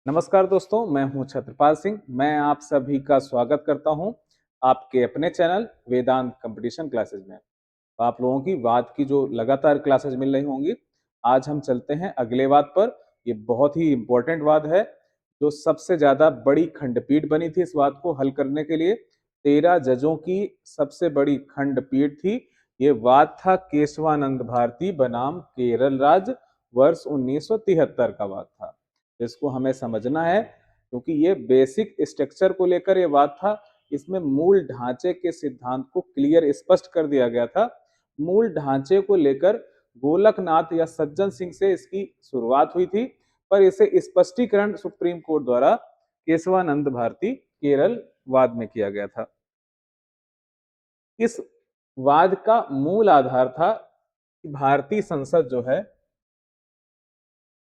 नमस्कार दोस्तों, मैं हूं छत्रपाल सिंह। मैं आप सभी का स्वागत करता हूं आपके अपने चैनल वेदांत कंपटीशन क्लासेस में। आप लोगों की वाद की जो लगातार क्लासेस मिल रही होंगी, आज हम चलते हैं अगले वाद पर। ये बहुत ही इम्पोर्टेंट वाद है। जो सबसे ज्यादा बड़ी खंडपीठ बनी थी इस वाद को हल करने के लिए, 13 जजों की सबसे बड़ी खंडपीठ थी। ये वाद था केशवानंद भारती बनाम केरल राज्य, वर्ष 1973 का वाद था। इसको हमें समझना है क्योंकि ये बेसिक स्ट्रक्चर को लेकर ये बात था। इसमें मूल ढांचे के सिद्धांत को क्लियर स्पष्ट कर दिया गया था। मूल ढांचे को लेकर गोलकनाथ या सज्जन सिंह से इसकी शुरुआत हुई थी, पर इसे स्पष्टीकरण सुप्रीम कोर्ट द्वारा केशवानंद भारती केरल वाद में किया गया था। इस वाद का मूल आधार था कि भारतीय संसद जो है,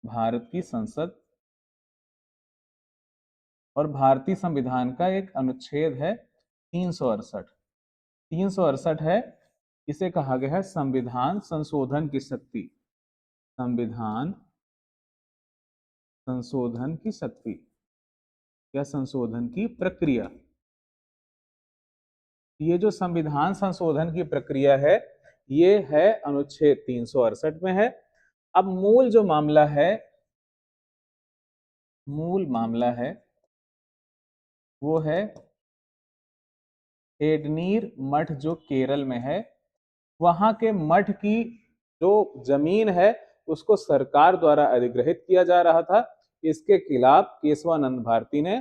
भारत की संसद और भारतीय संविधान का एक अनुच्छेद है 368। 368 है, इसे कहा गया है संविधान संशोधन की शक्ति। संविधान संशोधन की शक्ति या संशोधन की प्रक्रिया। ये जो संविधान संशोधन की प्रक्रिया है, ये है अनुच्छेद 368 में है। अब मूल मामला है वो है एडनीर मठ जो केरल में है। वहां के मठ की जो जमीन है उसको सरकार द्वारा अधिग्रहित किया जा रहा था। इसके खिलाफ केशवानंद भारती ने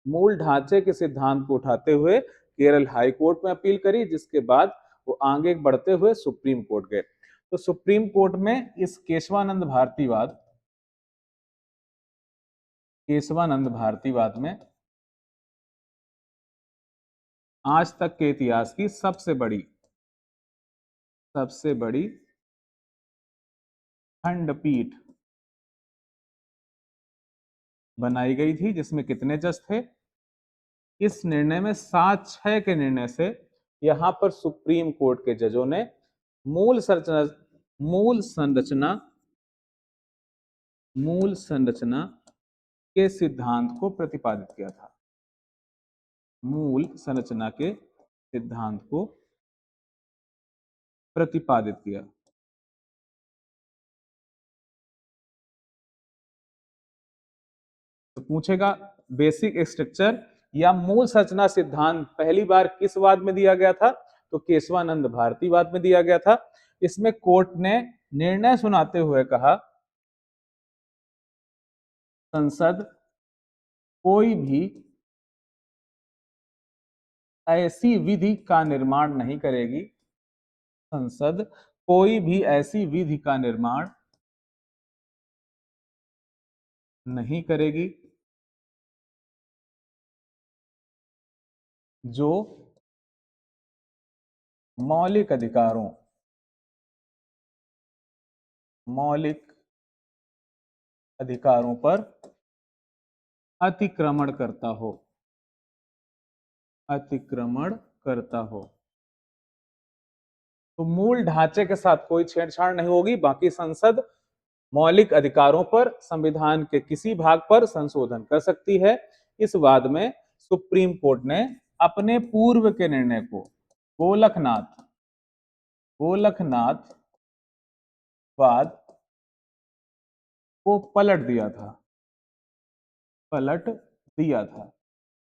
मूल ढांचे के सिद्धांत को उठाते हुए केरल हाई कोर्ट में अपील करी, जिसके बाद वो आगे बढ़ते हुए सुप्रीम कोर्ट गए। तो सुप्रीम कोर्ट में इस केशवानंद भारतीवाद में आज तक के इतिहास की सबसे बड़ी खंडपीठ बनाई गई थी, जिसमें कितने जज थे? इस निर्णय में 7-6 के निर्णय से यहां पर सुप्रीम कोर्ट के जजों ने मूल संरचना मूल संरचना मूल संरचना के सिद्धांत को प्रतिपादित किया था। मूल संरचना के सिद्धांत को प्रतिपादित किया। तो पूछेगा बेसिक स्ट्रक्चर या मूल संरचना सिद्धांत पहली बार किस वाद में दिया गया था? तो केशवानंद भारती वाद में दिया गया था। इसमें कोर्ट ने निर्णय सुनाते हुए कहा, संसद कोई भी ऐसी विधि का निर्माण नहीं करेगी। संसद कोई भी ऐसी विधि का निर्माण नहीं करेगी जो मौलिक अधिकारों मौलिक अधिकारों पर अतिक्रमण करता हो। अतिक्रमण करता हो। तो मूल ढांचे के साथ कोई छेड़छाड़ नहीं होगी। बाकी संसद मौलिक अधिकारों पर संविधान के किसी भाग पर संशोधन कर सकती है। इस वाद में सुप्रीम कोर्ट ने अपने पूर्व के निर्णय को गोलकनाथ गोलकनाथ वाद को पलट दिया था,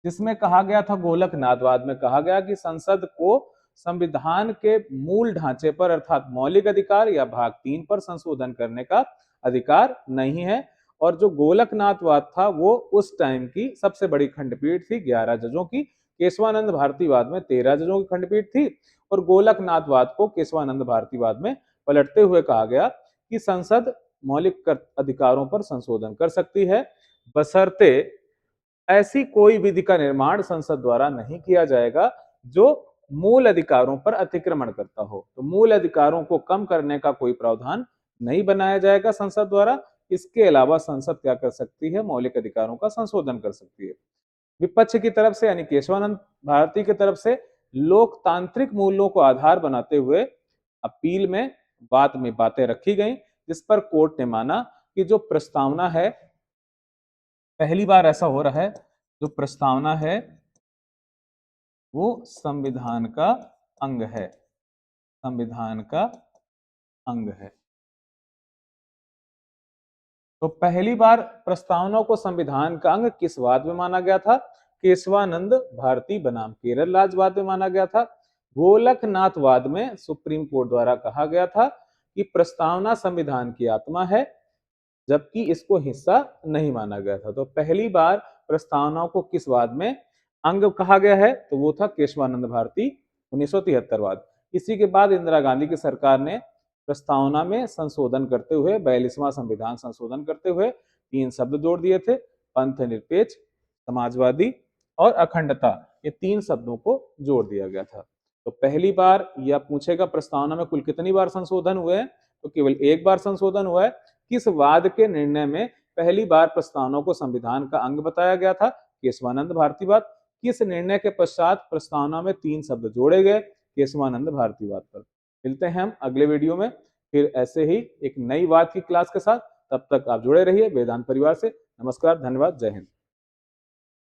जिसमें कहा गया था, गोलकनाथवाद में कहा गया कि संसद को संविधान के मूल ढांचे पर अर्थात मौलिक अधिकार या भाग 3 पर संशोधन करने का अधिकार नहीं है। और जो गोलकनाथवाद था वो उस टाइम की सबसे बड़ी खंडपीठ थी, 11 जजों की। केशवानंद भारतीवाद में 13 जजों की खंडपीठ थी और गोलकनाथवाद को केशवानंद भारतीवाद में पलटते हुए कहा गया कि संसद मौलिक अधिकारों पर संशोधन कर सकती है, बशर्ते ऐसी कोई विधि का निर्माण संसद द्वारा नहीं किया जाएगा जो मूल अधिकारों पर अतिक्रमण करता हो। तो मूल अधिकारों को कम करने का कोई प्रावधान नहीं बनाया जाएगा संसद द्वारा। इसके अलावा संसद क्या कर सकती है? मौलिक अधिकारों का संशोधन कर सकती है। विपक्ष की तरफ से यानी केशवानंद भारती की तरफ से लोकतांत्रिक मूल्यों को आधार बनाते हुए अपील में बातें रखी गई, जिस पर कोर्ट ने माना कि जो प्रस्तावना है पहली बार ऐसा हो रहा है, जो प्रस्तावना है वो संविधान का अंग है, संविधान का अंग है। तो पहली बार प्रस्तावना को संविधान का अंग किस वाद में माना गया था? केशवानंद भारती बनाम केरल राज्यवाद में माना गया था। गोलकनाथवाद में सुप्रीम कोर्ट द्वारा कहा गया था कि प्रस्तावना संविधान की आत्मा है, जबकि इसको हिस्सा नहीं माना गया था। तो पहली बार प्रस्तावना को किस वाद में अंग कहा गया है? तो वो था केशवानंद भारती 1973 वाद। इसी के बाद इंदिरा गांधी की सरकार ने प्रस्तावना में संशोधन करते हुए 42वां संविधान संशोधन करते हुए 3 शब्द जोड़ दिए थे, पंथ निरपेक्ष, समाजवादी और अखंडता। ये 3 शब्दों को जोड़ दिया गया था। तो पहली बार यह पूछेगा प्रस्तावना में कुल कितनी बार संशोधन हुए हैं? तो केवल एक बार संशोधन हुआ है। किस वाद के निर्णय में पहली बार प्रस्तावना को संविधान का अंग बताया गया था? केशवानंद भारतीवाद। किस निर्णय के पश्चात प्रस्तावना में 3 शब्द जोड़े गए? केशवानंद भारतीवाद पर। मिलते हैं हम अगले वीडियो में फिर ऐसे ही एक नई बात की क्लास के साथ। तब तक आप जुड़े रहिए वेदांत परिवार से। नमस्कार, धन्यवाद, जय हिंद।